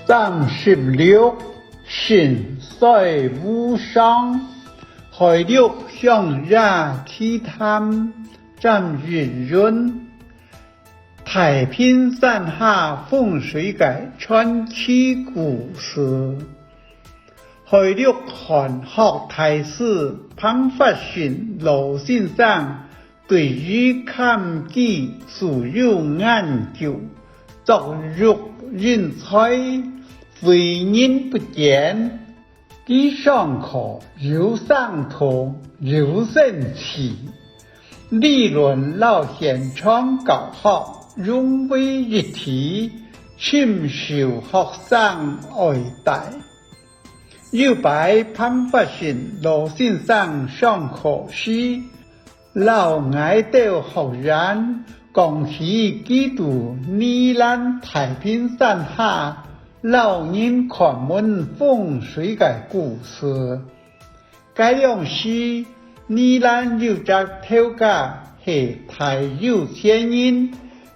36心水无伤，海陆向热体滩占日润，太平山下风水改传奇故事。海陆汉学大师潘发信老先生对于坎基素有研究，作入人才非人不见，既上课又上通又神奇，理论老现场教学融为一体，深受学生爱戴。有拜潘发信老先生上课时，老爱到学员讲起基督尼兰太平山下老人看门风水的故事。该样是尼兰有只头家是太有钱人，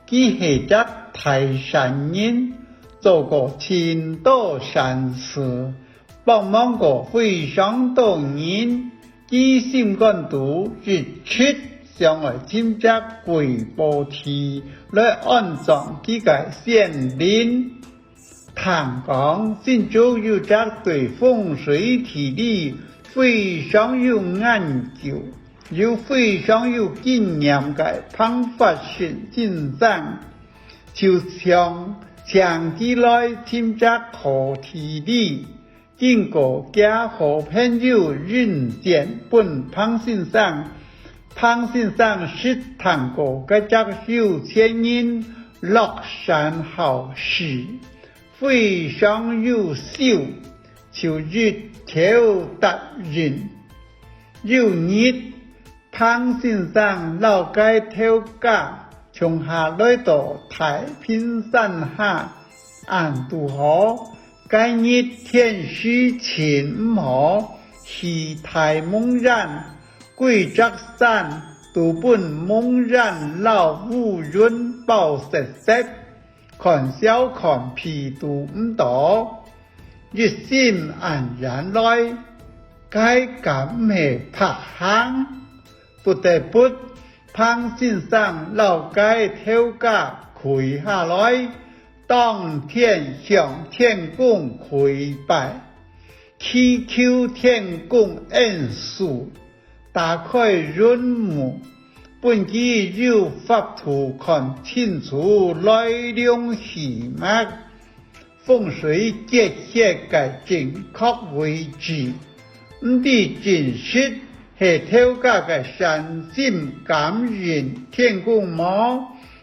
佢是只太善人，做过千多善事，帮忙过非常多人。佢心肝度日出想来添只贵宝体来安葬佢嘅先灵。谈讲先就有只对风水体理非常有研究，又非常有经验嘅潘发信先生，就像佢来添只好体理。经过家好朋友认荐本潘先生，潘先生是谈过个只有钱人乐善好施，非常优秀，就日头达人。有日潘先生老街头家从下来到太平山下安度好。该日天气晴好，气太蒙然，贵泽山都本蒙然老乌润暴石石，看小看皮都唔多，一心安然来，该感系拍行，不得不潘先生老街头家开下来。当天向天公跪拜，祈求天公恩赐，打开人目，本期有法图看清楚来龙去脉，风水结合嘅正确位置，唔啲真实系头家嘅善心感应天公冇，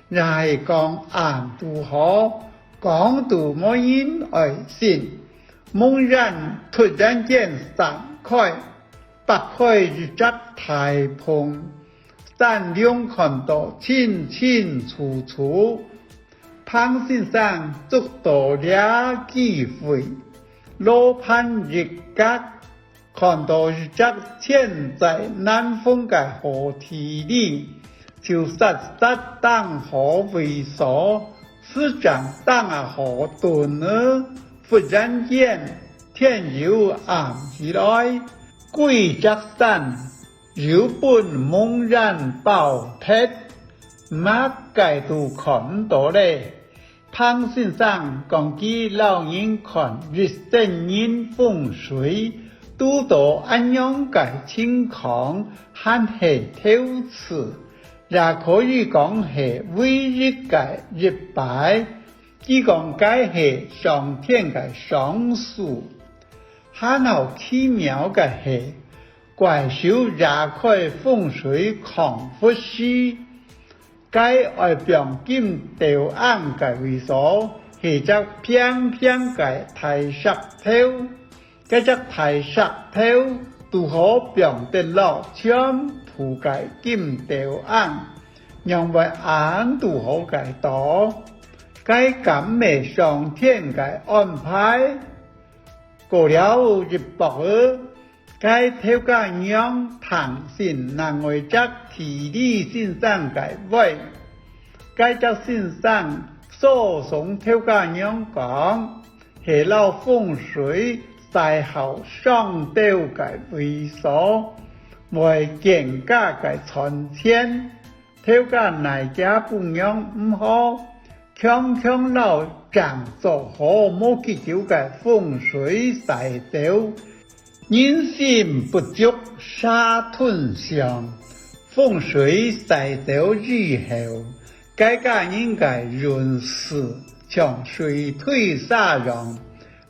也系讲安度好。讲到某人爱心，猛然突然间散开，打开一只太空，山梁看到清清楚楚。潘先生捉到了机会，罗盘日格，看到一只潜在南方的河体里，就实当河为所。市长当好顿呢，忽然间天又暗起来，贵泽山又本猛然爆劈，马街都看到嘞。潘先生讲起老人看日正人风水，都到安样嘅情况，还系头次。也可以讲系唯一嘅一摆，只讲解系上天嘅上数，很好奇妙嘅系怪兽也开风水康复师，该外表金条暗嘅位所，系只偏偏嘅太石头，该只太石头都可表得落cham铺盖金条暗，因为暗都好盖多，该感美上天嘅安排。过了一百日，该条家娘唐先能为只体力先生嘅位，该只先生所送条家娘讲，提到风水最后上到嘅位所，为更加嘅传承。透过哪家供养唔好，强强老长做好冇祈求嘅风水大道。人心不足沙吞香，风水大道以后，大家应该运势从水退沙让，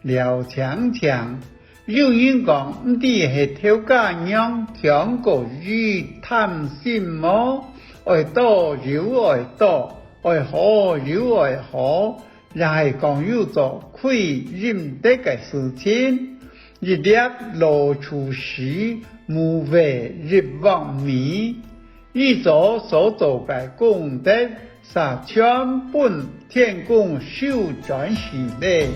廖强强。有人讲唔知系透过让强过于贪心么？爱多又爱多，爱好又爱好，然系讲有做亏认得嘅事情。一粒落出时，无为日望米。一做所做嘅功德，是全本天公修转时咧。